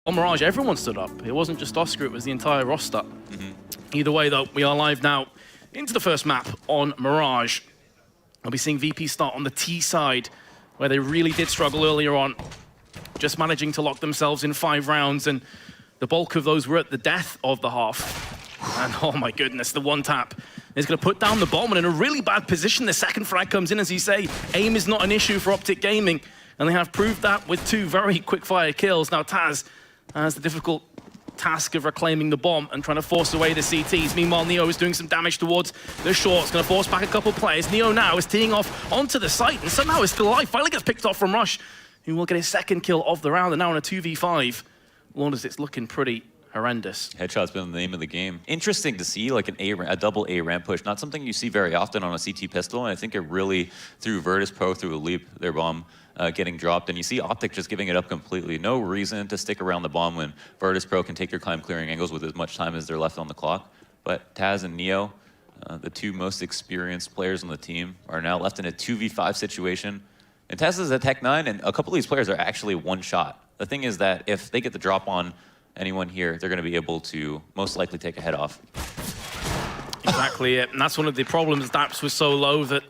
On Mirage, everyone stood up. It wasn't just Oscar, it was the entire roster. Either way, though, we are live now into the first map on Mirage. I'll be seeing VP start on the T side, where they really did struggle earlier on, just managing to lock themselves in 5 rounds, and the bulk of those were at the death of the half. And oh my goodness, the one tap is going to put down the bomb, and in a really bad position, the second frag comes in. As you say, aim is not an issue for OpTic Gaming, and they have proved that with 2 very quick-fire kills. Now Taz has the difficult task of reclaiming the bomb and trying to force away the CTs. Meanwhile, Neo is doing some damage towards the shorts, going to force back a couple players. Neo now is teeing off onto the site, and somehow is still alive. Finally gets picked off from Rush, who will get his second kill of the round, and now in a 2v5. Lord, it's looking pretty horrendous. Headshot's been the name of the game. Interesting to see like a double A ramp push. Not something you see very often on a CT pistol, and I think it really threw Virtus.Pro through a leap, their bomb getting dropped, and you see OpTic just giving it up completely. No reason to stick around the bomb when Virtus.Pro can take their climb clearing angles with as much time as they're left on the clock. But Taz and Neo, the 2 most experienced players on the team, are now left in a 2v5 situation. And Taz is a Tech 9, and a couple of these players are actually one shot. The thing is that if they get the drop on anyone here, they're going to be able to most likely take a head off. Exactly it, and that's one of the problems. Daps was so low that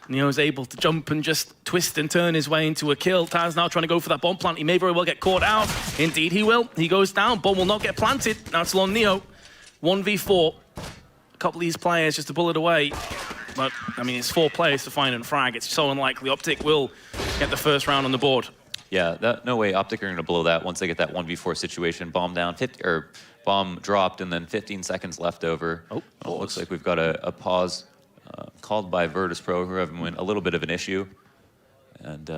Neo is able to jump and just twist and turn his way into a kill. Taz now trying to go for that bomb plant. He may very well get caught out. Indeed he will. He goes down. Bomb will not get planted. Now it's on Neo. 1v4. A couple of these players just to pull it away. But, I mean, it's 4 players to find and frag. It's so unlikely OpTic will get the first round on the board. Yeah, no way OpTic are going to blow that once they get that 1v4 situation. Bomb down, bomb dropped, and then 15 seconds left over. Oh, it looks like we've got a pause called by Virtus.Pro, who are having a little bit of an issue. And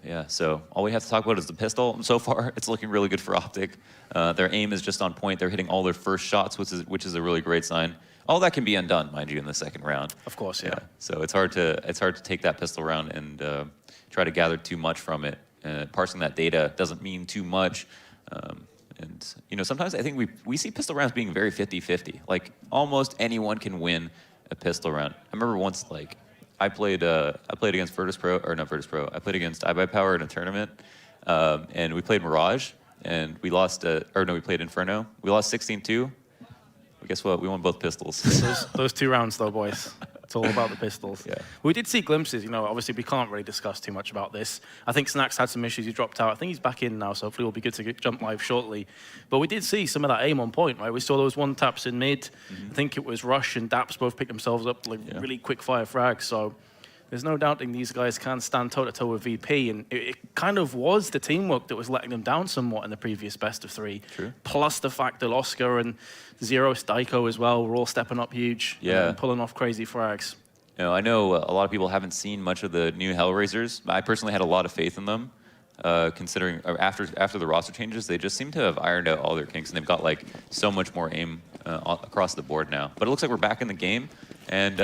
yeah, so all we have to talk about is the pistol. So far, it's looking really good for OpTic. Their aim is just on point. They're hitting all their first shots, which is a really great sign. All that can be undone, mind you, in the second round. Of course, yeah. So it's hard to take that pistol round and try to gather too much from it. Parsing that data doesn't mean too much. And you know, sometimes I think we see pistol rounds being very 50-50. Like almost anyone can win a pistol round. I remember once, like, I played against Virtus.Pro, or not Virtus.Pro. I played against iBuyPower in a tournament, and we played Mirage, and we lost. Or no, we played Inferno. We lost 16-2. But guess what? We won both pistols. those 2 rounds, though, boys. It's all about the pistols. Yeah. We did see glimpses, you know, obviously we can't really discuss too much about this. I think Snacks had some issues, he dropped out. I think he's back in now, so hopefully we'll be good to jump live shortly. But we did see some of that aim on point, right? We saw those 1 taps in mid. I think it was Rush and Daps both picked themselves up, like really quick fire frags. So there's no doubting these guys can stand toe-to-toe with VP, and it kind of was the teamwork that was letting them down somewhat in the previous best of 3. True. Plus the fact that Oscar and Zero Styko as well were all stepping up huge and pulling off crazy frags. You know, I know a lot of people haven't seen much of the new Hellraisers. I personally had a lot of faith in them, considering after the roster changes, they just seem to have ironed out all their kinks, and they've got like so much more aim across the board now. But it looks like we're back in the game, and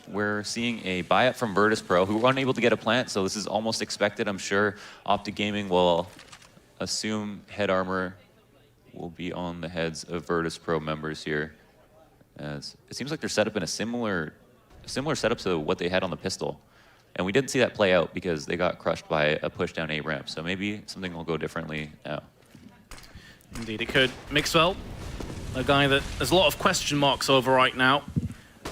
we're seeing a buyout from Virtus.Pro, who were unable to get a plant, so this is almost expected. I'm sure OpTic Gaming will assume head armor will be on the heads of Virtus.Pro members here, as it seems like they're set up in a similar setup to what they had on the pistol. And we didn't see that play out because they got crushed by a push down A ramp. So maybe something will go differently now. Indeed it could. Mixwell, a guy that there's a lot of question marks over right now.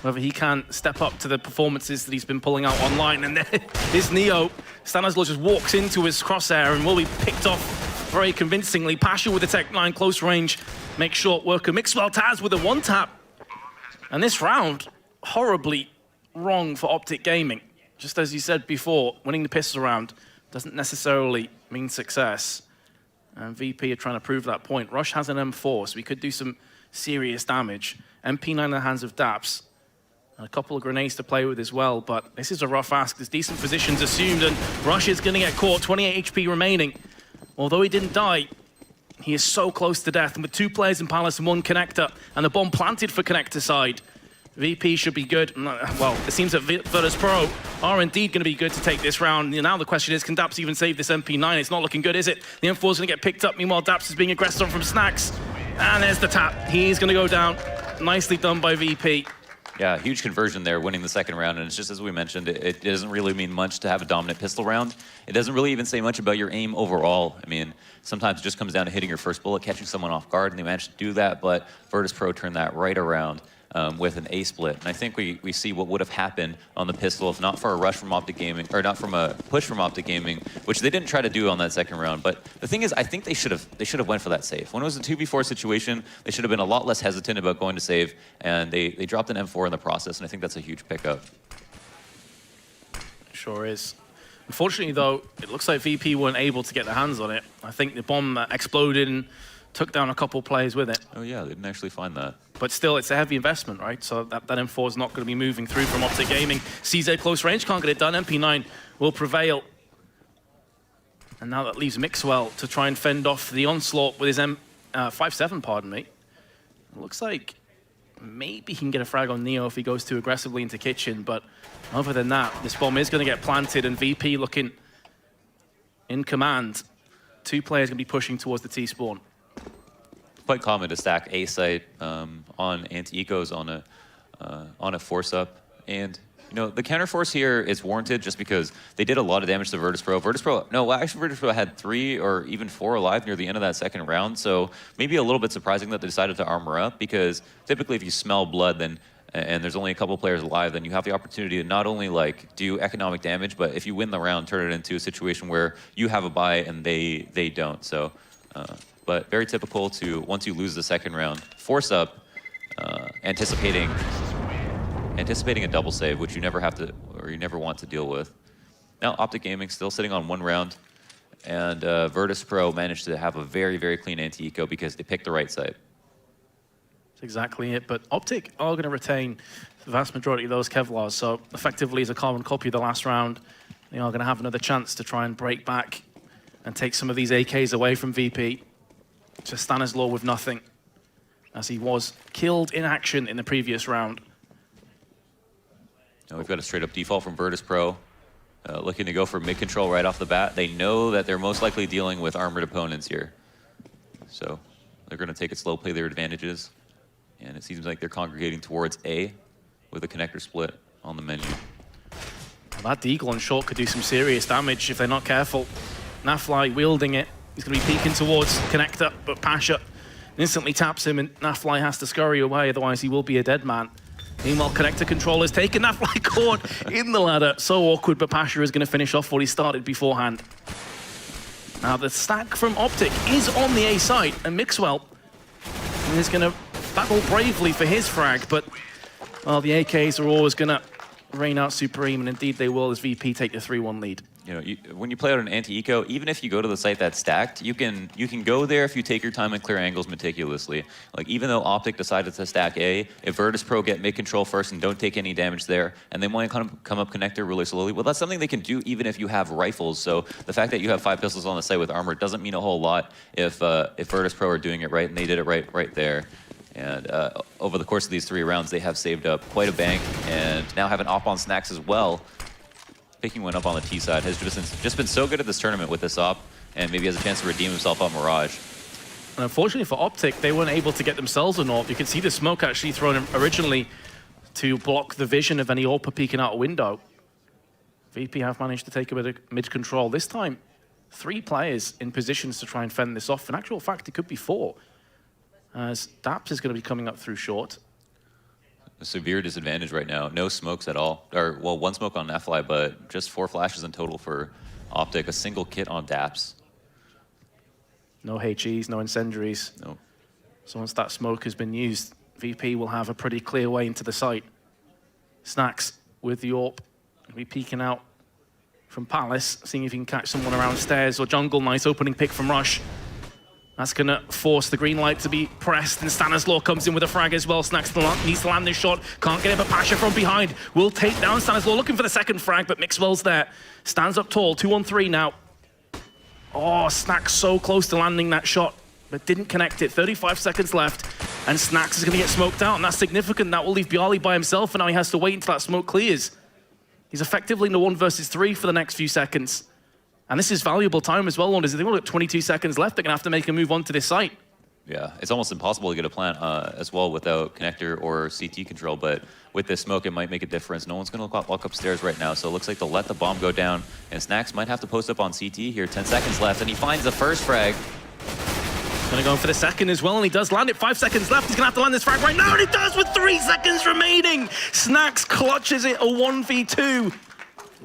Whether he can step up to the performances that he's been pulling out online. And there is Neo. Stanislaw just walks into his crosshair and will be picked off very convincingly. Pasha with the Tech 9 close range makes short work of Mixwell. Taz with a 1 tap. And this round, horribly wrong for OpTic Gaming. Just as you said before, winning the pistol round doesn't necessarily mean success. And VP are trying to prove that point. Rush has an M4, so we could do some serious damage. MP9 in the hands of Daps. And a couple of grenades to play with as well, but this is a rough ask. There's decent positions assumed, and Rush is going to get caught. 28 HP remaining. Although he didn't die, he is so close to death. And with 2 players in Palace and 1 connector, and a bomb planted for connector side, VP should be good. Well, it seems that Virtus.Pro are indeed going to be good to take this round. Now the question is, can Daps even save this MP9? It's not looking good, is it? The M4 is going to get picked up. Meanwhile, Daps is being aggressed on from Snacks. And there's the tap. He's going to go down. Nicely done by VP. Yeah, huge conversion there, winning the second round. And it's just as we mentioned, it doesn't really mean much to have a dominant pistol round. It doesn't really even say much about your aim overall. I mean, sometimes it just comes down to hitting your first bullet, catching someone off guard, and they managed to do that. But Virtus.Pro turned that right around with an A split. And I think we see what would have happened on the pistol if not for a rush from OpTic Gaming, or not from a push from OpTic Gaming, which they didn't try to do on that second round. But the thing is, I think they should have went for that save. When it was a 2v4 situation, they should have been a lot less hesitant about going to save, and they dropped an M4 in the process, and I think that's a huge pickup. Sure is. Unfortunately, though, it looks like VP weren't able to get their hands on it. I think the bomb exploded and took down a couple players with it. Oh yeah, they didn't actually find that. But still, it's a heavy investment, right? So that M4 is not going to be moving through from OpTic Gaming. CZ close range, can't get it done. MP9 will prevail. And now that leaves Mixwell to try and fend off the onslaught with his M57, pardon me. It looks like maybe he can get a frag on Neo if he goes too aggressively into kitchen, but other than that, this bomb is going to get planted, and VP looking in command. Two players going to be pushing towards the T-spawn. Quite common to stack A site on anti-ecos on a force up, and you know the counter force here is warranted just because they did a lot of damage to Virtus.Pro. Virtus.Pro had 3 or even 4 alive near the end of that second round, so maybe a little bit surprising that they decided to armor up, because typically if you smell blood then and there's only a couple players alive, then you have the opportunity to not only like do economic damage, but if you win the round, turn it into a situation where you have a buy and they don't. So. But very typical to, once you lose the second round, force up, anticipating a double save, which you never have to, or you never want to deal with. Now OpTic Gaming still sitting on 1 round, and Virtus.Pro managed to have a very, very clean anti-eco because they picked the right side. That's exactly it, but OpTic are going to retain the vast majority of those Kevlars, so effectively as a carbon copy of the last round, they are going to have another chance to try and break back and take some of these AKs away from VP. To Stanislaw with nothing, as he was killed in action in the previous round. Now we've got a straight up default from Virtus.Pro, looking to go for mid control right off the bat. They know that they're most likely dealing with armored opponents here, so they're going to take it slow, play their advantages, and it seems like they're congregating towards A with a connector split on the menu. Well, that deagle on short could do some serious damage if they're not careful. Nafly wielding it. He's going to be peeking towards connector, but Pasha instantly taps him, and Nafly has to scurry away, otherwise he will be a dead man. Meanwhile, connector controller's taken Nafly caught in the ladder. So awkward, but Pasha is going to finish off what he started beforehand. Now the stack from OpTic is on the A site, and Mixwell is going to battle bravely for his frag, but well, the AKs are always going to reign out supreme, and indeed they will as VP take the 3-1 lead. You know, when you play out an anti-eco, even if you go to the site that's stacked, you can go there if you take your time and clear angles meticulously. Like, even though OpTic decided to stack A, if Virtus.Pro get mid-control first and don't take any damage there, and they want to come up connector really slowly, well, that's something they can do even if you have rifles. So the fact that you have 5 pistols on the site with armor doesn't mean a whole lot if Virtus.Pro are doing it right, and they did it right there. And over the course of these 3 rounds, they have saved up quite a bank, and now have an op on snacks as well. Picking one up on the T side has just been so good at this tournament with this op, and maybe has a chance to redeem himself on Mirage. And unfortunately for OpTic, they weren't able to get themselves an AWP. You can see the smoke actually thrown originally to block the vision of any AWP peeking out a window. VP have managed to take a bit of mid-control. This time, 3 players in positions to try and fend this off. In actual fact, it could be 4, as Daps is going to be coming up through short. A severe disadvantage right now. No smokes at all. Or, well, 1 smoke on Nafly, but just 4 flashes in total for OpTic. A single kit on Daps. No HEs, no incendiaries. No. So once that smoke has been used, VP will have a pretty clear way into the site. Snacks with the AWP. He'll be peeking out from Palace, seeing if he can catch someone around stairs or jungle. Nice opening pick from Rush. That's going to force the green light to be pressed, and Stanislaw comes in with a frag as well. Snacks needs to land this shot. Can't get it, but Pasha from behind will take down Stanislaw, looking for the second frag, but Mixwell's there. Stands up tall, 2-on-3 now. Oh, Snacks so close to landing that shot, but didn't connect it. 35 seconds left, and Snacks is going to get smoked out, and that's significant. That will leave Bialy by himself, and now he has to wait until that smoke clears. He's effectively in the 1 versus 3 for the next few seconds. And this is valuable time as well, Wonders. They've only got 22 seconds left. They're going to have to make a move onto this site. Yeah, it's almost impossible to get a plant as well without connector or CT control, but with this smoke, it might make a difference. No one's going to walk upstairs right now, so it looks like they'll let the bomb go down, and Snacks might have to post up on CT here. 10 seconds left, and he finds the first frag. Gonna go for the second as well, and he does land it. 5 seconds left. He's gonna have to land this frag right now, and he does with 3 seconds remaining. Snacks clutches it, a 1v2.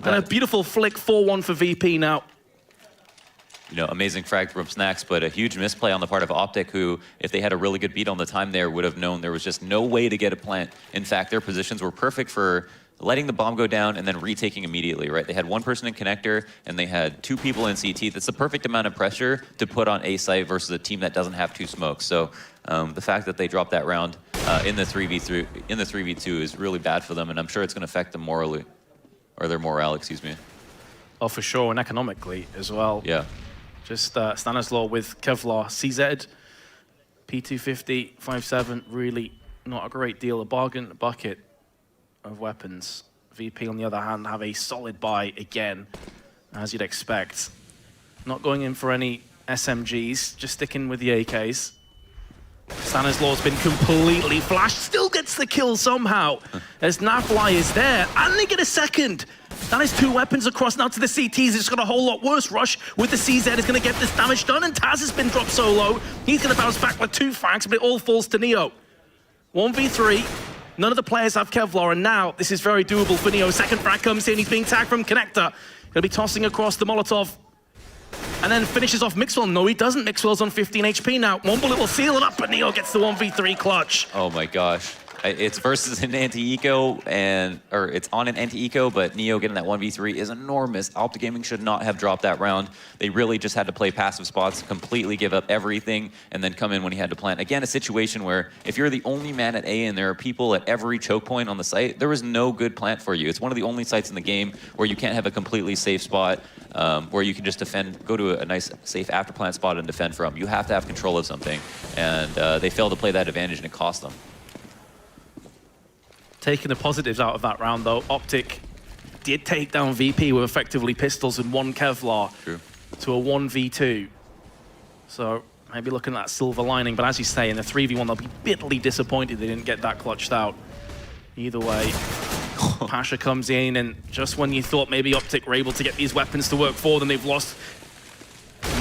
And a beautiful flick, 4-1 for VP now. You know, amazing frag from Snacks, but a huge misplay on the part of OpTic, who, if they had a really good beat on the time there, would have known there was just no way to get a plant. In fact, their positions were perfect for letting the bomb go down and then retaking immediately, right? They had 1 person in connector, and they had 2 people in CT. That's the perfect amount of pressure to put on a site versus a team that doesn't have 2 smokes. So the fact that they dropped that round in the 3v2 is really bad for them, and I'm sure it's going to affect them morally, or their morale, excuse me. Oh, for sure, and economically as well. Yeah. Just Stanislaw with Kevlar, CZ, P250, 5.7, really not a great deal. A bargain bucket of weapons. VP, on the other hand, have a solid buy again, as you'd expect. Not going in for any SMGs, just sticking with the AKs. Stanislaw's been completely flashed, still gets the kill somehow, as Nafly is there, and they get a second. That is 2 weapons across now to the CTs. It's got a whole lot worse. Rush with the CZ is going to get this damage done, and Taz has been dropped solo. He's going to bounce back with 2 frags, but it all falls to Neo. 1v3. None of the players have Kevlar, and now this is very doable for Neo. Second frag comes in. He's being tagged from Connector. Gonna be tossing across the Molotov. And then finishes off Mixwell. No, he doesn't. Mixwell's on 15 HP now. 1 bullet will seal it up, but Neo gets the 1v3 clutch. Oh my gosh. It's versus an anti-eco, or it's on an anti-eco, but Neo getting that 1v3 is enormous. OpTic Gaming should not have dropped that round. They really just had to play passive spots, completely give up everything, and then come in when he had to plant. Again, a situation where if you're the only man at A and there are people at every choke point on the site, there is no good plant for you. It's one of the only sites in the game where you can't have a completely safe spot, where you can just defend, go to a nice, safe after plant spot and defend from. You have to have control of something, and they failed to play that advantage, and it cost them. Taking the positives out of that round, though, OpTic did take down VP with effectively pistols and 1 Kevlar. True. To a 1v2. So maybe looking at that silver lining, but as you say, in the 3v1, they'll be bitterly disappointed they didn't get that clutched out. Either way, Pasha comes in, and just when you thought maybe OpTic were able to get these weapons to work for them, they've lost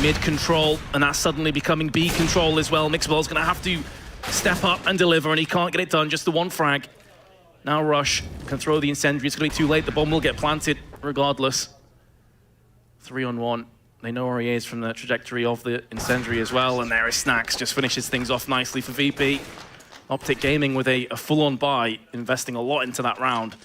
mid control, and that's suddenly becoming B control as well. Mixwell's gonna have to step up and deliver, and he can't get it done, just the 1 frag. Now Rush can throw the incendiary. It's going to be too late. The bomb will get planted regardless. 3-on-1. They know where he is from the trajectory of the incendiary as well. And there is Snacks. Just finishes things off nicely for VP. OpTic Gaming with a full-on buy, investing a lot into that round.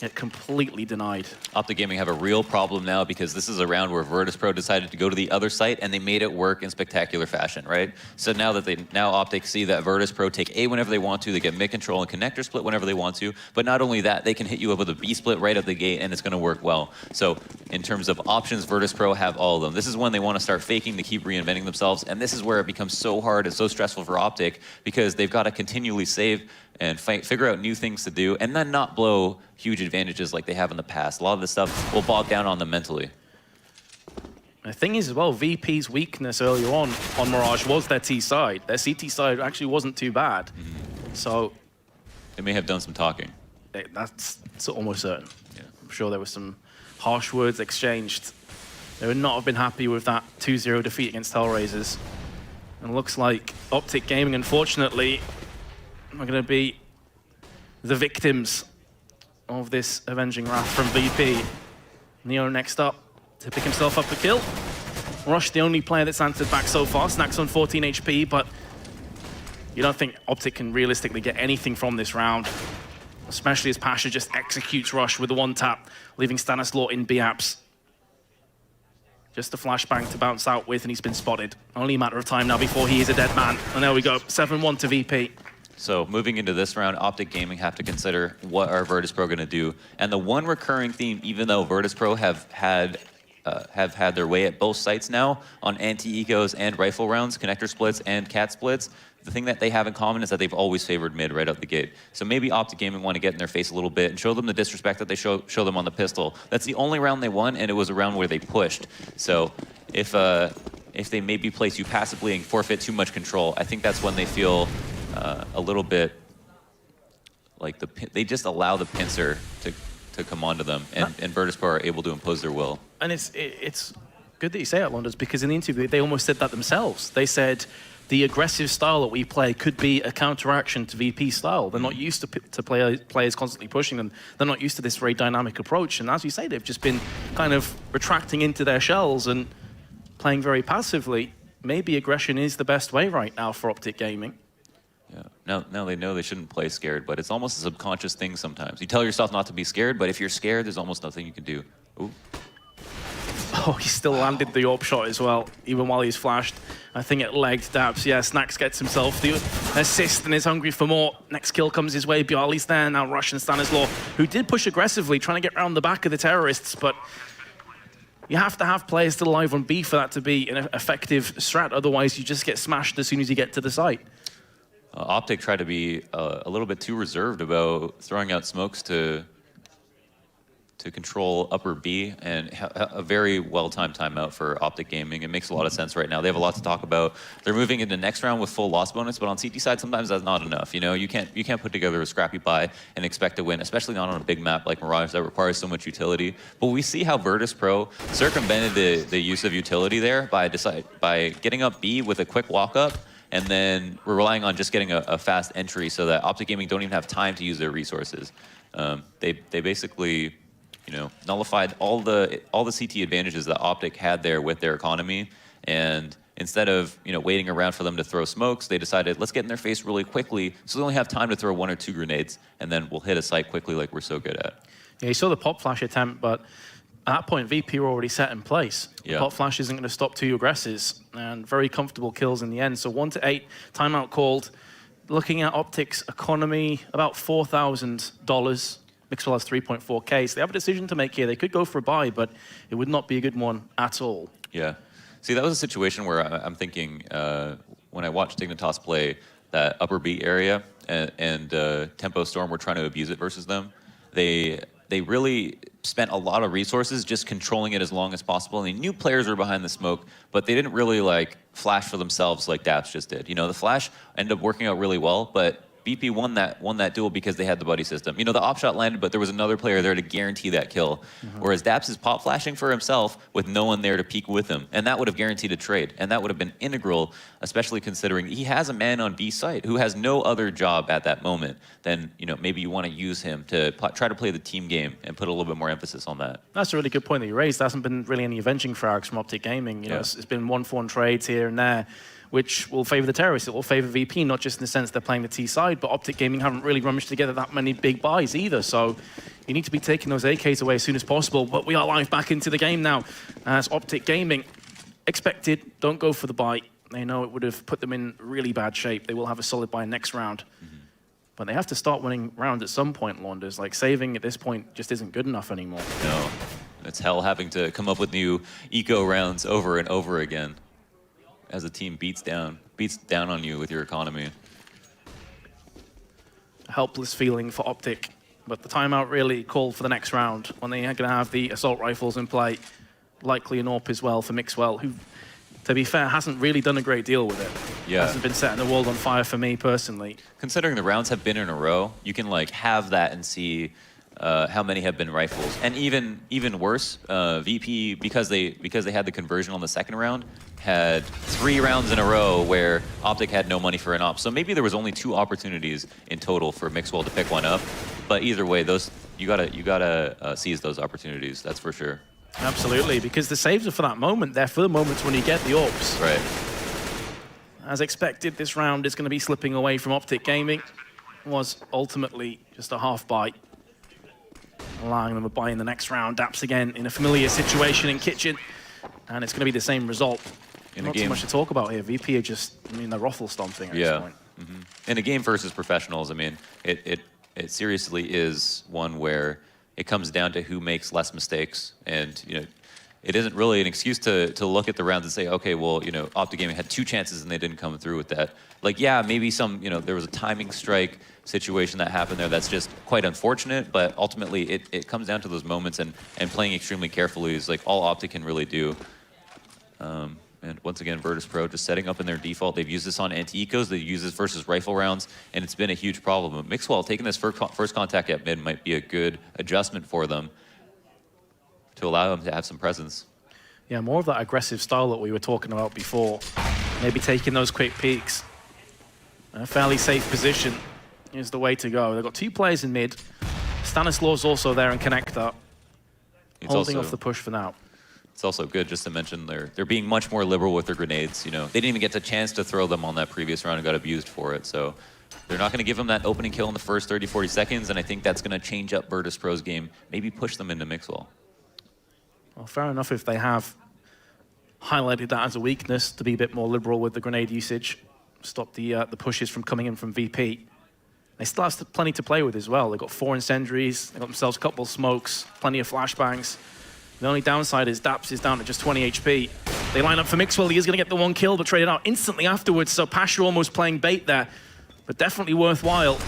Yet completely denied. OpTic Gaming have a real problem now because this is a round where Virtus.Pro decided to go to the other site and they made it work in spectacular fashion, right? So now that OpTic see that Virtus.Pro take A whenever they want to, they get mid control and connector split whenever they want to, but not only that, they can hit you up with a B split right at the gate and it's going to work well. So in terms of options, Virtus.Pro have all of them. This is when they want to start faking to keep reinventing themselves, and this is where it becomes so hard and so stressful for OpTic because they've got to continually save and figure out new things to do, and then not blow huge advantages like they have in the past. A lot of this stuff will bog down on them mentally. The thing is as well, VP's weakness earlier on Mirage was their T side. Their CT side actually wasn't too bad. So they may have done some talking. That's almost certain. Yeah. I'm sure there were some harsh words exchanged. They would not have been happy with that 2-0 defeat against Hellraisers. And it looks like OpTic Gaming, unfortunately, are going to be the victims of this avenging wrath from VP. Neo next up to pick himself up a kill. Rush, the only player that's answered back so far. Snacks on 14 HP, but you don't think OpTic can realistically get anything from this round, especially as Pasha just executes Rush with the 1-tap, leaving Stanislaw in B-apps. Just a flashbang to bounce out with, and he's been spotted. Only a matter of time now before he is a dead man. And there we go, 7-1 to VP. So moving into this round, OpTic Gaming have to consider what are Virtus.Pro going to do. And the one recurring theme, even though Virtus.Pro have had their way at both sites now on anti-ecos and rifle rounds, connector splits and cat splits, the thing that they have in common is that they've always favored mid right out the gate. So maybe OpTic Gaming want to get in their face a little bit and show them the disrespect that they show them on the pistol. That's the only round they won, and it was a round where they pushed. So if if they maybe place you passively and forfeit too much control, I think that's when they feel a little bit like they just allow the pincer to come onto them, and Virtus.Pro are able to impose their will. And it's good that you say that, Londers, because in the interview they almost said that themselves. They said the aggressive style that we play could be a counteraction to VP style. They're not used to players constantly pushing them. They're not used to this very dynamic approach. And as you say, they've just been kind of retracting into their shells and playing very passively. Maybe aggression is the best way right now for OpTic Gaming. Yeah. Now they know they shouldn't play scared, but it's almost a subconscious thing sometimes. You tell yourself not to be scared, but if you're scared, there's almost nothing you can do. Ooh. Oh, he still landed the AWP shot as well, even while he's flashed. I think it legged Dabs. Yeah, Snacks gets himself the assist and is hungry for more. Next kill comes his way. Bialy's there now. Russian Stanislaw, who did push aggressively, trying to get around the back of the terrorists, but you have to have players still alive on B for that to be an effective strat. Otherwise, you just get smashed as soon as you get to the site. OpTic tried to be a little bit too reserved about throwing out smokes to control upper B, and a very well-timed timeout for OpTic Gaming. It makes a lot of sense right now. They have a lot to talk about. They're moving into next round with full loss bonus, but on CT side, sometimes that's not enough. You know, you can't put together a scrappy buy and expect to win, especially not on a big map like Mirage that requires so much utility. But we see how Virtus.Pro circumvented the use of utility there by getting up B with a quick walk-up, and then we're relying on just getting a fast entry so that OpTic Gaming don't even have time to use their resources. They basically, you know, nullified all the CT advantages that OpTic had there with their economy, and instead of, you know, waiting around for them to throw smokes, they decided, let's get in their face really quickly so they only have time to throw 1 or 2 grenades, and then we'll hit a site quickly like we're so good at. Yeah, you saw the pop flash attempt, but at that point, VP were already set in place. Yeah. Pop flash isn't going to stop 2 aggresses, and very comfortable kills in the end. So 1-8, timeout called. Looking at OpTic's economy, about $4,000. Mixwell has 3.4K, so they have a decision to make here. They could go for a buy, but it would not be a good one at all. Yeah. See, that was a situation where I'm thinking, when I watched Dignitas play that upper B area and Tempo Storm were trying to abuse it versus them, they really spent a lot of resources just controlling it as long as possible. And they knew players were behind the smoke, but they didn't really like flash for themselves like Daps just did. You know, the flash ended up working out really well, but BP won that duel because they had the buddy system. You know, the op shot landed, but there was another player there to guarantee that kill. Whereas Daps is pop flashing for himself with no one there to peek with him. And that would have guaranteed a trade. And that would have been integral, especially considering he has a man on B site who has no other job at that moment. Then, you know, maybe you want to use him to try to play the team game and put a little bit more emphasis on that. That's a really good point that you raised. There hasn't been really any avenging frags from OpTic Gaming. You know, it's been 1-for-1 trades here and there, which will favor the terrorists. It will favor VP, not just in the sense they're playing the T side, but OpTic Gaming haven't really rummaged together that many big buys either. So you need to be taking those AKs away as soon as possible. But we are live back into the game now as OpTic Gaming expected, don't go for the buy. They know it would have put them in really bad shape. They will have a solid buy next round. But they have to start winning rounds at some point, Launders. Like, saving at this point just isn't good enough anymore. No, it's hell having to come up with new eco rounds over and over again as a team beats down on you with your economy. A helpless feeling for OpTic, but the timeout really called for the next round when they are going to have the assault rifles in play. Likely an AWP as well for Mixwell, who, to be fair, hasn't really done a great deal with it. Yeah. Hasn't been setting the world on fire for me personally. Considering the rounds have been in a row, you can like have that and see how many have been rifles. And even worse, VP, because they had the conversion on the second round, had 3 rounds in a row where OpTic had no money for an op. So maybe there was only 2 opportunities in total for Mixwell to pick one up. But either way, those you gotta seize those opportunities. That's for sure. Absolutely, because the saves are for that moment. They're for the moments when you get the AWPs. Right. As expected, this round is going to be slipping away from OpTic Gaming. It was ultimately just a half buy, allowing them a buy in the next round. Daps again in a familiar situation in Kitchen, and it's going to be the same result. Not too much to talk about here. VP are just, I mean, they're ruffle stomping at this point. In a game versus professionals, I mean, it seriously is one where it comes down to who makes less mistakes, and you know, it isn't really an excuse to look at the rounds and say, okay, well, you know, OpTic Gaming had 2 chances and they didn't come through with that. Like, yeah, maybe some, you know, there was a timing strike situation that happened there that's just quite unfortunate, but ultimately it comes down to those moments, and playing extremely carefully is like all OpTic can really do. And once again, Virtus.Pro just setting up in their default. They've used this on anti-ecos. They've used this versus rifle rounds, and it's been a huge problem. Mixwell taking this first contact at mid might be a good adjustment for them to allow them to have some presence. Yeah, more of that aggressive style that we were talking about before. Maybe taking those quick peeks. A fairly safe position is the way to go. They've got 2 players in mid. Stanislaw's also there in connector. Holding off the push for now. It's also good just to mention they're being much more liberal with their grenades. You know, they didn't even get the chance to throw them on that previous round and got abused for it. So they're not going to give them that opening kill in the first 30, 40 seconds, and I think that's going to change up Virtus.Pro's game, maybe push them into Mixwell. Well, fair enough if they have highlighted that as a weakness, to be a bit more liberal with the grenade usage, stop the pushes from coming in from VP. They still have plenty to play with as well. They've got 4 incendiaries, they've got themselves a couple of smokes, plenty of flashbangs. The only downside is Daps is down at just 20 HP. They line up for Mixwell, he is going to get the 1 kill, but traded out instantly afterwards, so Pasha almost playing bait there, but definitely worthwhile.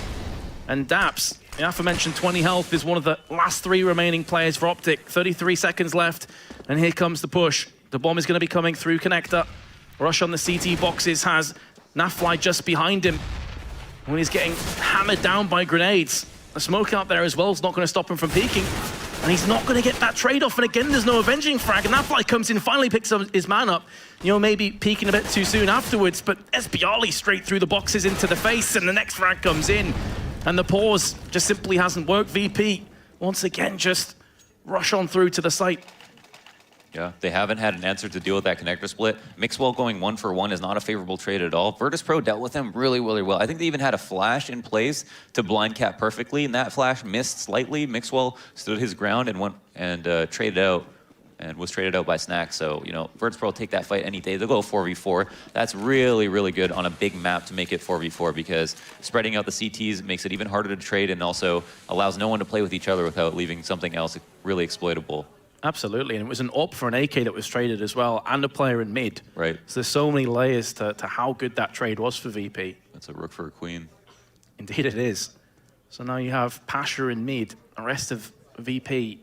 And Daps, the aforementioned 20 health, is one of the last 3 remaining players for OpTic. 33 seconds left, and here comes the push. The bomb is going to be coming through connector. Rush on the CT boxes has Nafly just behind him. When he's getting hammered down by grenades. The smoke out there as well is not going to stop him from peeking. And he's not going to get that trade-off. And again, there's no avenging frag. And Nafly comes in, finally picks up his man up. You know, maybe peeking a bit too soon afterwards. But Espiali straight through the boxes into the face. And the next frag comes in. And the pause just simply hasn't worked. VP, once again, just rush on through to the site. Yeah, they haven't had an answer to deal with that connector split. Mixwell going 1 for 1 is not a favorable trade at all. Virtus.Pro dealt with them really, really well. I think they even had a flash in place to blind cap perfectly, and that flash missed slightly. Mixwell stood his ground and went and traded out, and was traded out by Snack. So, you know, Virtus.Pro take that fight any day. They'll go 4v4. That's really, really good on a big map to make it 4v4 because spreading out the CTs makes it even harder to trade and also allows no one to play with each other without leaving something else really exploitable. Absolutely, and it was an AWP for an AK that was traded as well, and a player in mid. Right. So there's so many layers to how good that trade was for VP. That's a rook for a queen. Indeed it is. So now you have Pasha in mid. The rest of VP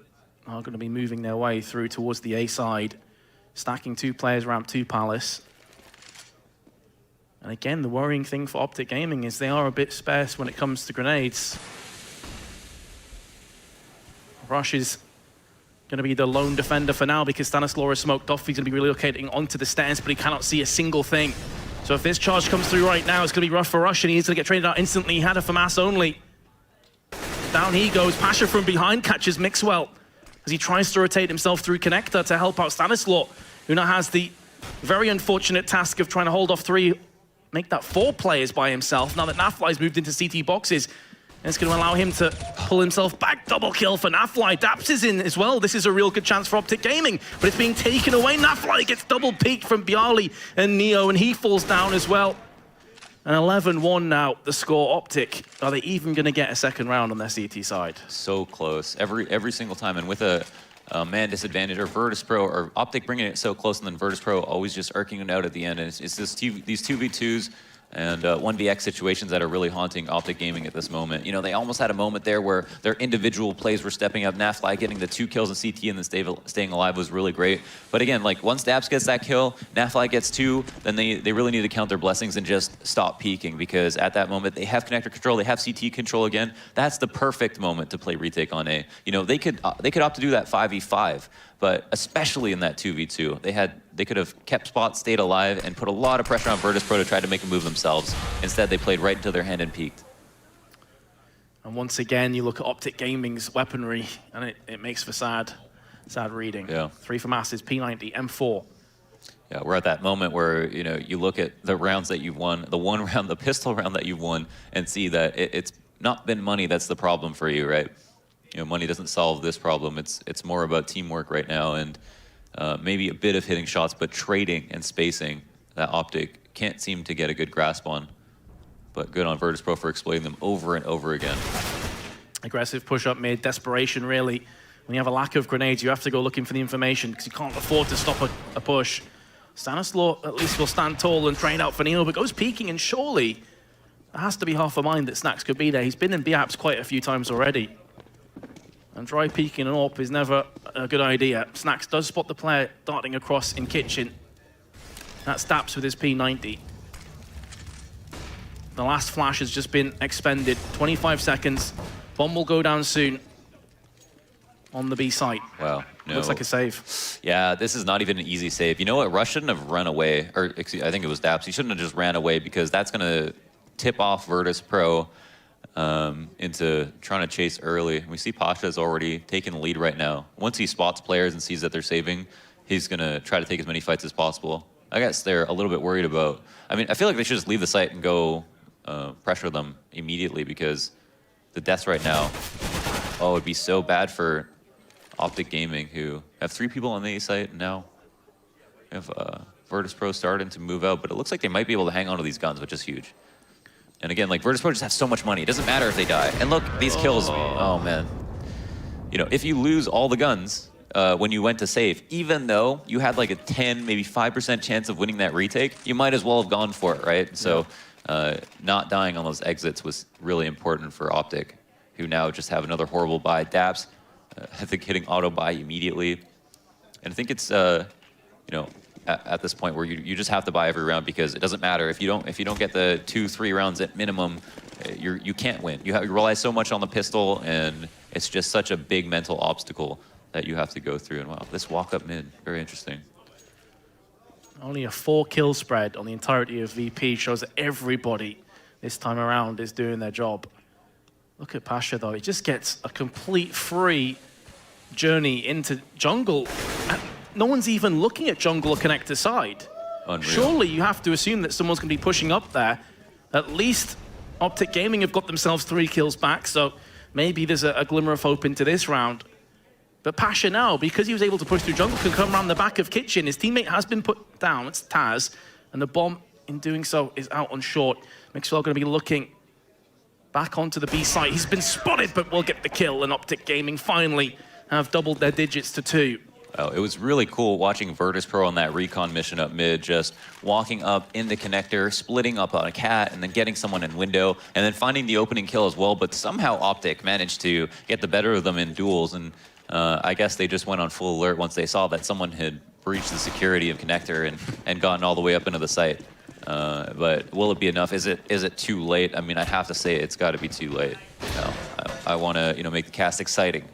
are going to be moving their way through towards the A side, stacking 2 players, ramp 2 Palace. And again, the worrying thing for OpTic Gaming is they are a bit sparse when it comes to grenades. Rush is going to be the lone defender for now because Stanislaw is smoked off. He's going to be relocating onto the stairs, but he cannot see a single thing. So if this charge comes through right now, it's going to be rough for Rush, and he's going to get traded out instantly. He had a FAMAS only. Down he goes. Pasha from behind catches Mixwell as he tries to rotate himself through connector to help out Stanislaw, who now has the very unfortunate task of trying to hold off 3, make that 4 players by himself. Now that Nafly's moved into CT boxes, and it's going to allow him to pull himself back. Double kill for Nafly. Daps is in as well. This is a real good chance for OpTic Gaming, but it's being taken away. Nafly gets double peeked from Bialy and Neo, and he falls down as well. And 11-1 now, the score. OpTic, are they even going to get a second round on their CT side? So close, every single time, and with a man disadvantage, or Virtus.Pro, or OpTic bringing it so close, and then Virtus.Pro always just irking it out at the end. And it's this these 2v2s and 1vx situations that are really haunting OpTic Gaming at this moment. You know, they almost had a moment there where their individual plays were stepping up. Nafly getting the 2 kills in CT and then staying alive was really great. But again, like once Daps gets that kill, Nafly gets 2, then they really need to count their blessings and just stop peeking, because at that moment they have connector control, they have CT control again. That's the perfect moment to play retake on A. You know, they could opt to do that 5v5, but especially in that 2v2, they could have kept spots, stayed alive, and put a lot of pressure on Virtus.Pro to try to make a move themselves. Instead, they played right into their hand and peeked. And once again, you look at OpTic Gaming's weaponry, and it makes for sad reading. Yeah. 3 FAMASes, P90, M4. Yeah, we're at that moment where, you know, you look at the rounds that you've won, the 1 round, the pistol round that you've won, and see that it's not been money that's the problem for you, right? You know, money doesn't solve this problem. It's more about teamwork right now, and maybe a bit of hitting shots, but trading and spacing that OpTic can't seem to get a good grasp on. But good on Virtus.Pro for exploiting them over and over again. Aggressive push-up mid, desperation really. When you have a lack of grenades, you have to go looking for the information because you can't afford to stop a push. Stanislaw at least will stand tall and train out for Neo, but goes peeking, and surely there has to be half a mind that Snacks could be there. He's been in B-apps quite a few times already. And dry peeking an AWP is never a good idea. Snacks does spot the player darting across in kitchen. That's Daps with his P90. The last flash has just been expended. 25 seconds. Bomb will go down soon on the B site. Wow. No. Looks like a save. Yeah, this is not even an easy save. You know what? Rush shouldn't have run away. Or, excuse, I think it was Daps. He shouldn't have just ran away because that's going to tip off Virtus.Pro into trying to chase early. We see Pasha's already taking the lead right now. Once he spots players and sees that they're saving, he's going to try to take as many fights as possible. I guess they're a little bit worried about... I mean, I feel like they should just leave the site and go pressure them immediately because the deaths right now, oh, it'd be so bad for OpTic Gaming, who have 3 people on the A site and now. We have Virtus.Pro starting to move out, but it looks like they might be able to hang on to these guns, which is huge. And again, like Virtus.Pro just have so much money. It doesn't matter if they die. And look, these kills, oh man. You know, if you lose all the guns when you went to save, even though you had like a 10, maybe 5% chance of winning that retake, you might as well have gone for it, right? So not dying on those exits was really important for OpTic, who now just have another horrible buy. Daps, I think hitting auto buy immediately. And I think it's, you know, at this point where you just have to buy every round because it doesn't matter if you don't get the 2-3 rounds at minimum, you can't win. You rely so much on the pistol, and it's just such a big mental obstacle that you have to go through. And wow, this walk up mid, very interesting. Only a 4 kill spread on the entirety of VP shows that everybody this time around is doing their job. Look at Pasha though, he just gets a complete free journey into jungle. No one's even looking at jungle or connector side. Unreal. Surely you have to assume that someone's going to be pushing up there. At least OpTic Gaming have got themselves 3 kills back, so maybe there's a glimmer of hope into this round. But Pasha now, because he was able to push through jungle, can come around the back of Kitchen. His teammate has been put down, it's Taz, and the bomb in doing so is out on short. Mixwell going to be looking back onto the B site. He's been spotted, but will get the kill, and OpTic Gaming finally have doubled their digits to 2. Oh, it was really cool watching Virtus.Pro on that recon mission up mid, just walking up in the connector, splitting up on a cat, and then getting someone in window, and then finding the opening kill as well. But somehow OpTic managed to get the better of them in duels, and I guess they just went on full alert once they saw that someone had breached the security of connector and gotten all the way up into the site. But will it be enough? Is it too late? I mean, I have to say it's got to be too late. You know, I want to make the cast exciting,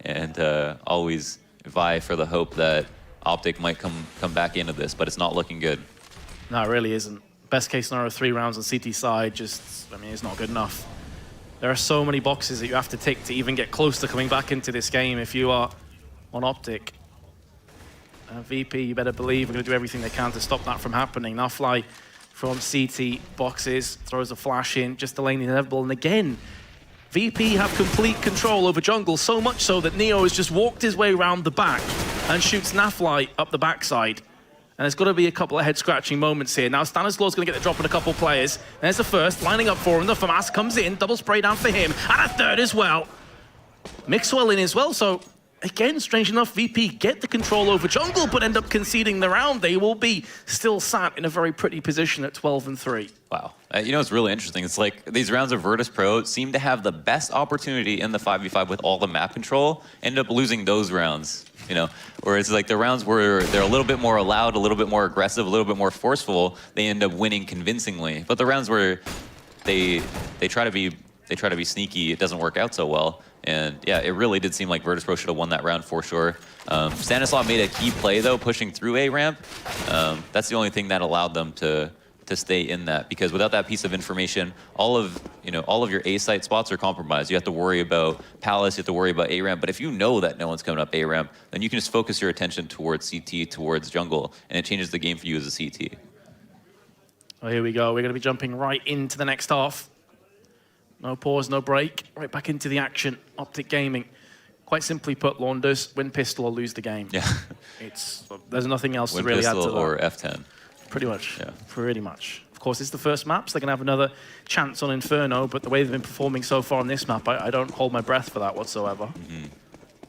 and always vie for the hope that OpTic might come back into this, but it's not looking good. No, it really isn't. Best case scenario, 3 rounds on CT side, I mean, it's not good enough. There are so many boxes that you have to tick to even get close to coming back into this game if you are on OpTic. VP, you better believe, we're going to do everything they can to stop that from happening. Now Fly from CT boxes, throws a flash in, just delaying the inevitable, and again, VP have complete control over jungle, so much so that Neo has just walked his way around the back and shoots Nafly up the backside. And there's got to be a couple of head-scratching moments here. Now Stanislaw's going to get the drop on a couple players. There's the first, lining up for him. The FAMAS comes in, double spray down for him, and a third as well. Mixwell in as well, so again, strange enough, VP get the control over jungle, but end up conceding the round. They will be still sat in a very pretty position at 12-3. Wow. You know, it's really interesting. It's like these rounds of Virtus.Pro seem to have the best opportunity in the 5v5 with all the map control, end up losing those rounds, you know, whereas like the rounds where they're a little bit more allowed, a little bit more aggressive, a little bit more forceful, they end up winning convincingly. But the rounds where they try to be sneaky, it doesn't work out so well. And yeah, it really did seem like Virtus.Pro should have won that round for sure. Stanislaw made a key play though, pushing through A ramp. That's the only thing that allowed them to stay in that, because without that piece of information, all of your A site spots are compromised. You have to worry about Palace, you have to worry about A ramp. But if you know that no one's coming up A ramp, then you can just focus your attention towards CT, towards jungle, and it changes the game for you as a CT. Well, here we go. We're going to be jumping right into the next half. No pause, no break. Right back into the action. OpTic Gaming. Quite simply put, Launders, win pistol or lose the game. Yeah. There's nothing else win to really add to that. or F10. Pretty much. Yeah. Pretty much. Of course, it's the first map, so they're going to have another chance on Inferno, but the way they've been performing so far on this map, I don't hold my breath for that whatsoever. Mm-hmm.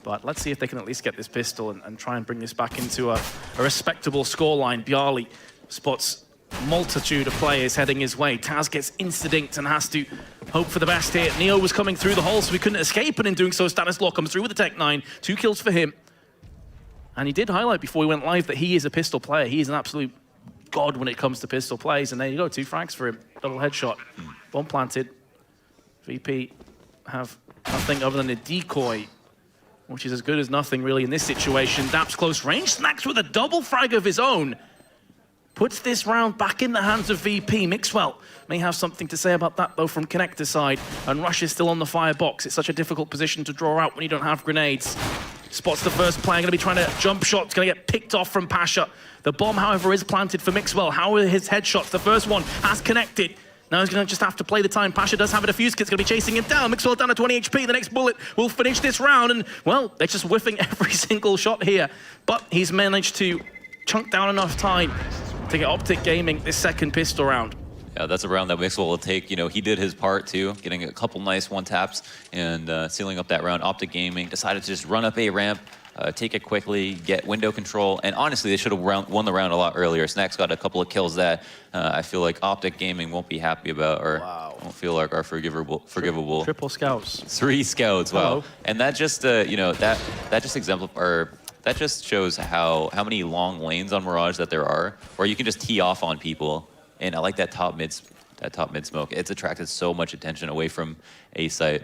But let's see if they can at least get this pistol and try and bring this back into a respectable scoreline. Bjarly spots multitude of players heading his way. Taz gets insta-dinked and has to hope for the best here. Neo was coming through the hole, so he couldn't escape, and in doing so, Stanislaw comes through with the Tech 9. 2 kills for him. And he did highlight before he went live that he is a pistol player. He is an absolute god when it comes to pistol plays. And there you go, 2 frags for him. Double headshot. Bomb planted. VP have nothing other than a decoy, which is as good as nothing really in this situation. Daps close range. Snacks with a double frag of his own. Puts this round back in the hands of VP. Mixwell may have something to say about that, though, from Connector side. And Rush is still on the firebox. It's such a difficult position to draw out when you don't have grenades. Spots the first player, going to be trying to jump shots, going to get picked off from Pasha. The bomb, however, is planted for Mixwell. How are his headshots? The first one has connected. Now he's going to just have to play the time. Pasha does have a defuse kit's going to be chasing him down. Mixwell down to 20 HP. The next bullet will finish this round. And, well, they're just whiffing every single shot here. But he's managed to chunk down enough time to get OpTic Gaming this second pistol round. Yeah, that's a round that Mixwell will take. You know, he did his part too, getting a couple nice one-taps and sealing up that round. OpTic Gaming decided to just run up a ramp, take it quickly, get window control, and honestly, they should have won the round a lot earlier. Snacks got a couple of kills that I feel like OpTic Gaming won't be happy about, or won't feel like are forgivable. Triple scouts. 3 scouts, wow. Hello. And that just, you know, that just exemplifies, that just shows how many long lanes on Mirage that there are, where you can just tee off on people. And I like that top mid smoke. It's attracted so much attention away from A site.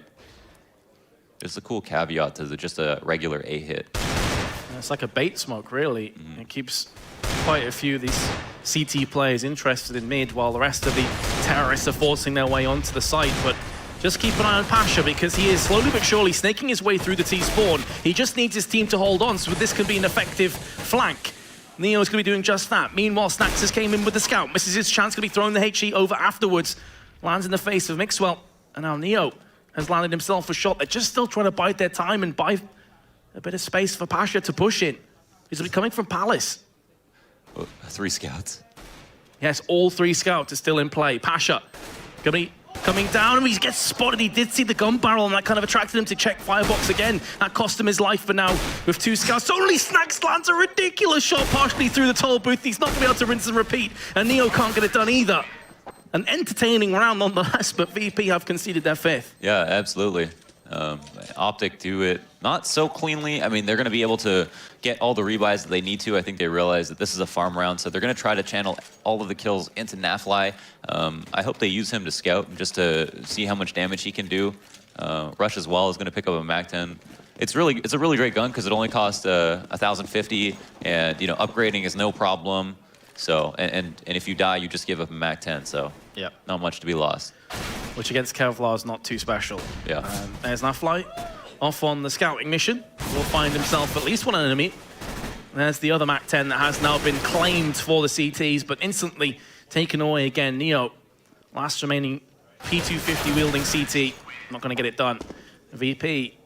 There's a cool caveat to just a regular A hit. And it's like a bait smoke, really. It keeps quite a few of these CT players interested in mid, while the rest of the terrorists are forcing their way onto the site. But just keep an eye on Pasha, because he is slowly but surely snaking his way through the T-spawn. He just needs his team to hold on, so this can be an effective flank. Neo's going to be doing just that. Meanwhile, Snacks has came in with the scout. Misses his chance, going to be throwing the HE over afterwards. Lands in the face of Mixwell. And now Neo has landed himself a shot. They're just still trying to bide their time and buy a bit of space for Pasha to push in. He's going to be coming from Palace. 3 scouts. Yes, all 3 scouts are still in play. Pasha going to be coming down, and he gets spotted. He did see the gun barrel, and that kind of attracted him to check firebox again. That cost him his life, but now with 2 scouts, only Snacks lands a ridiculous shot partially through the toll booth. He's not going to be able to rinse and repeat, and Neo can't get it done either. An entertaining round nonetheless, but VP have conceded their 5th. Yeah, absolutely. OpTic do it not so cleanly. I mean, they're going to be able to get all the rebuys that they need to. I think they realize that this is a farm round, so they're going to try to channel all of the kills into Nafly. I hope they use him to scout just to see how much damage he can do. Rush as well is going to pick up a MAC-10. It's a really great gun because it only costs 1,050, and you know, upgrading is no problem. So and if you die, you just give up a MAC-10. So Yep. not much to be lost. Which against Kevlar is not too special. Yeah. There's Nafly off on the scouting mission. Will find himself at least one enemy. There's the other MAC-10 that has now been claimed for the CTs, but instantly taken away again. Neo, last remaining P250 wielding CT, not going to get it done. VP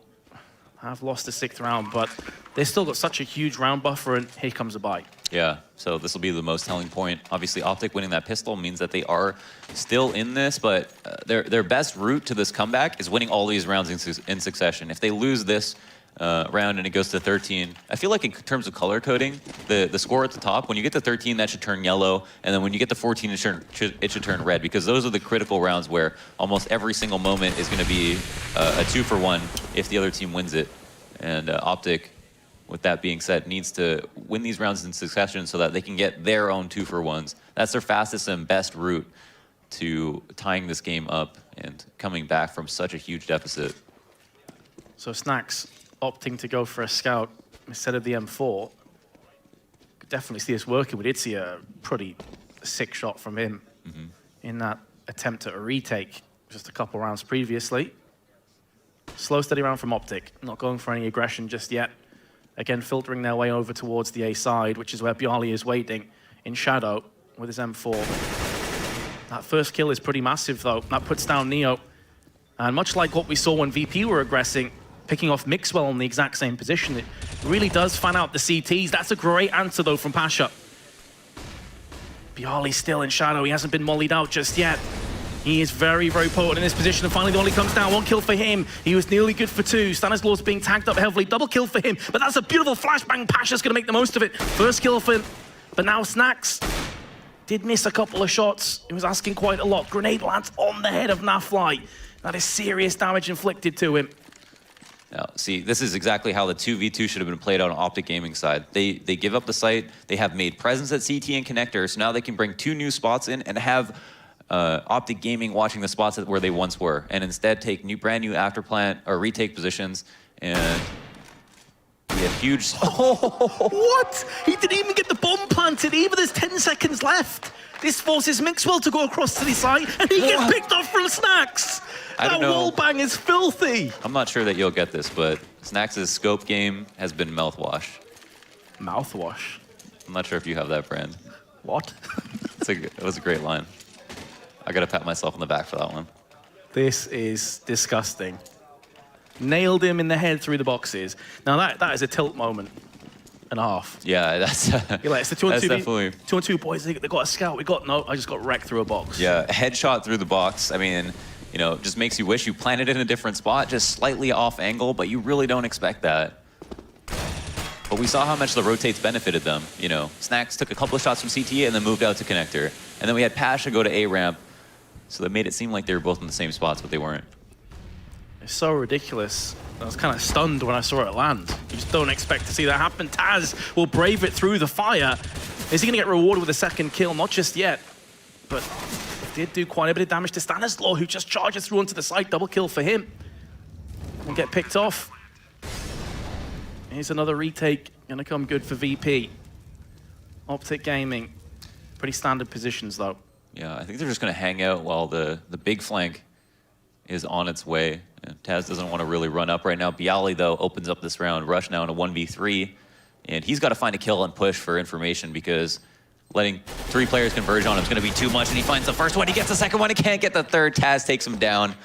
have lost the 6th round, but they've still got such a huge round buffer, and here comes a buy. Yeah, so this will be the most telling point. Obviously, OpTic winning that pistol means that they are still in this, but their best route to this comeback is winning all these rounds in succession. If they lose this round and it goes to 13, I feel like in terms of color coding, the score at the top, when you get to 13, that should turn yellow, and then when you get to 14, it should turn red, because those are the critical rounds where almost every single moment is going to be a 2-for-1 if the other team wins it. And OpTic, with that being said, needs to win these rounds in succession so that they can get their own 2-for-1s. That's their fastest and best route to tying this game up and coming back from such a huge deficit. So Snacks opting to go for a scout instead of the M4. Could definitely see this working. We did see a pretty sick shot from him in that attempt at a retake just a couple rounds previously. Slow, steady round from OpTic. Not going for any aggression just yet. Again, filtering their way over towards the A side, which is where Bjarli is waiting in shadow with his M4. That first kill is pretty massive, though. That puts down Neo. And much like what we saw when VP were aggressing, picking off Mixwell in the exact same position, it really does fan out the CTs. That's a great answer, though, from Pasha. Bjarli still in shadow. He hasn't been mollied out just yet. He is very, very potent in this position, and finally the only comes down. 1 kill for him. He was nearly good for 2. Stanislaus being tagged up heavily. Double kill for him, but that's a beautiful flashbang. Pasha's going to make the most of it. First kill for him, but now Snacks did miss a couple of shots. He was asking quite a lot. Grenade lands on the head of Nafly. That is serious damage inflicted to him. Now, see, this is exactly how the 2v2 should have been played on OpTic Gaming side. They give up the site. They have made presence at CT and connector, so now they can bring 2 new spots in and have OpTic Gaming watching the spots where they once were, and instead take brand new afterplant or retake positions, and we have huge. What? He didn't even get the bomb planted either. There's 10 seconds left. This forces Mixwell to go across to the side, and he gets picked off from Snacks. That wall bang is filthy. I'm not sure that you'll get this, but Snacks' scope game has been mouthwash. Mouthwash? I'm not sure if you have that brand. What? It was a great line. I gotta pat myself on the back for that one. This is disgusting. Nailed him in the head through the boxes. Now that is a tilt moment and a half. Yeah, that's. You're like, it's the 2-on-2. That's definitely. 2-on-2 boys. They got a scout. I just got wrecked through a box. Yeah, headshot through the box. I mean, you know, just makes you wish you planted in a different spot, just slightly off angle, but you really don't expect that. But we saw how much the rotates benefited them. You know, Snacks took a couple of shots from CT and then moved out to connector, and then we had Pasha go to A ramp. So that made it seem like they were both in the same spots, but they weren't. It's so ridiculous. I was kind of stunned when I saw it land. You just don't expect to see that happen. Taz will brave it through the fire. Is he going to get rewarded with a second kill? Not just yet, but did do quite a bit of damage to Stanislaw, who just charges through onto the side. Double kill for him. And get picked off. Here's another retake. Going to come good for VP. OpTic Gaming. Pretty standard positions, though. Yeah, I think they're just going to hang out while the big flank is on its way. And Taz doesn't want to really run up right now. Bialy, though, opens up this round. Rush now in a 1v3. And he's got to find a kill and push for information, because letting 3 players converge on him is going to be too much. And he finds the first one. He gets the second one. He can't get the third. Taz takes him down.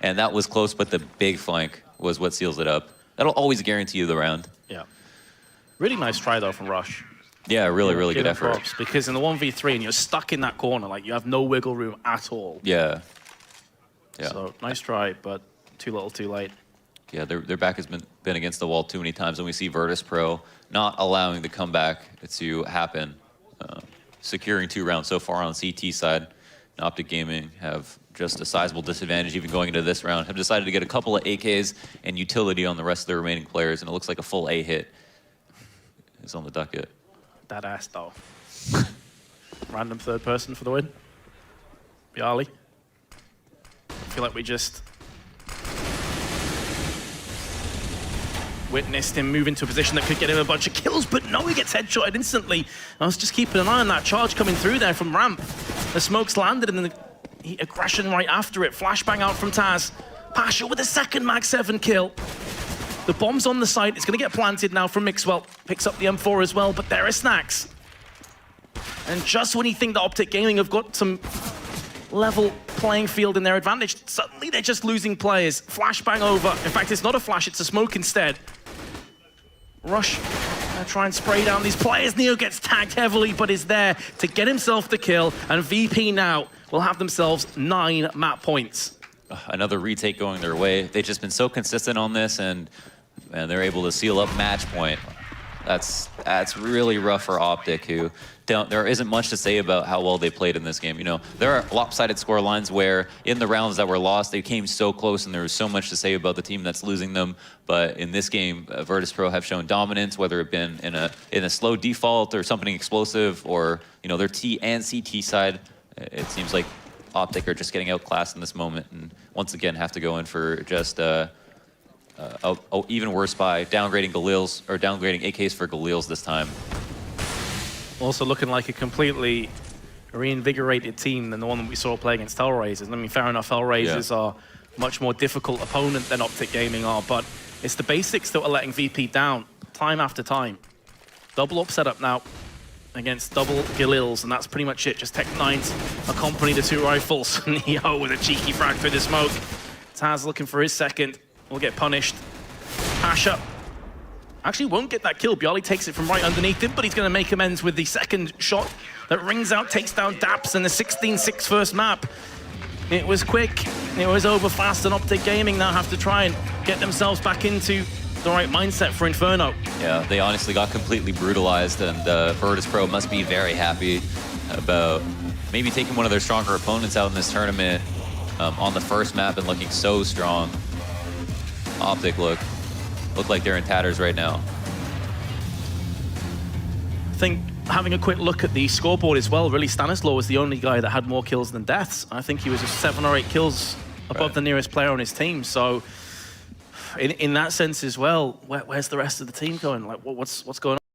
And that was close, but the big flank was what seals it up. That'll always guarantee you the round. Yeah. Really nice try, though, from Rush. Yeah, really good effort. Props, because in the 1v3 and you're stuck in that corner, like you have no wiggle room at all. Yeah. So nice try, but too little, too late. Yeah, their back has been against the wall too many times, and we see Virtus.Pro not allowing the comeback to happen. Securing 2 rounds so far on CT side. And OpTic Gaming have just a sizable disadvantage even going into this round. Have decided to get a couple of AKs and utility on the rest of the remaining players, and it looks like a full A hit is on the ducket. That ass, though. Random third person for the win. Bialy. I feel like we just witnessed him move into a position that could get him a bunch of kills, but no, he gets headshotted instantly. I was just keeping an eye on that charge coming through there from ramp. The smokes landed and then the aggression right after it. Flashbang out from Taz. Pasha with a second Mag 7 kill. The bomb's on the site. It's going to get planted now from Mixwell. Picks up the M4 as well, but there are Snacks. And just when you think that OpTic Gaming have got some level playing field in their advantage, suddenly they're just losing players. Flashbang over. In fact, it's not a flash, it's a smoke instead. Rush, try and spray down these players. Neo gets tagged heavily, but is there to get himself the kill. And VP now will have themselves 9 map points. Another retake going their way. They've just been so consistent on this, and they're able to seal up match point. That's really rough for OpTic, who there isn't much to say about how well they played in this game. You know, there are lopsided score lines where in the rounds that were lost, they came so close, and there was so much to say about the team that's losing them. But in this game, Virtus.Pro have shown dominance, whether it been in a slow default or something explosive, or you know, their T and CT side. It seems like OpTic are just getting outclassed in this moment, and once again have to go in for just even worse by downgrading Galil's, or downgrading AKs for Galil's this time. Also looking like a completely reinvigorated team than the one that we saw play against Hellraisers. I mean, fair enough, Hellraisers are a much more difficult opponent than OpTic Gaming are, but it's the basics that are letting VP down time after time. Double up setup now against double Galil's, and that's pretty much it. Just Tech 9s accompany the 2 rifles. Neo with a cheeky frag through the smoke. Taz looking for his second. Will get punished. Pasha actually won't get that kill. Bialy takes it from right underneath him, but he's going to make amends with the second shot that rings out, takes down Daps in the 16-6 first map. It was quick. It was over fast, and OpTic Gaming now have to try and get themselves back into the right mindset for Inferno. Yeah, they honestly got completely brutalized, and Virtus.Pro must be very happy about maybe taking one of their stronger opponents out in this tournament on the first map and looking so strong. OpTic look look like they're in tatters right now. I think having a quick look at the scoreboard as well, really Stanislaw was the only guy that had more kills than deaths. I think he was just 7 or 8 kills above the nearest player on his team. So in that sense as well, where's the rest of the team going? Like, what's going on?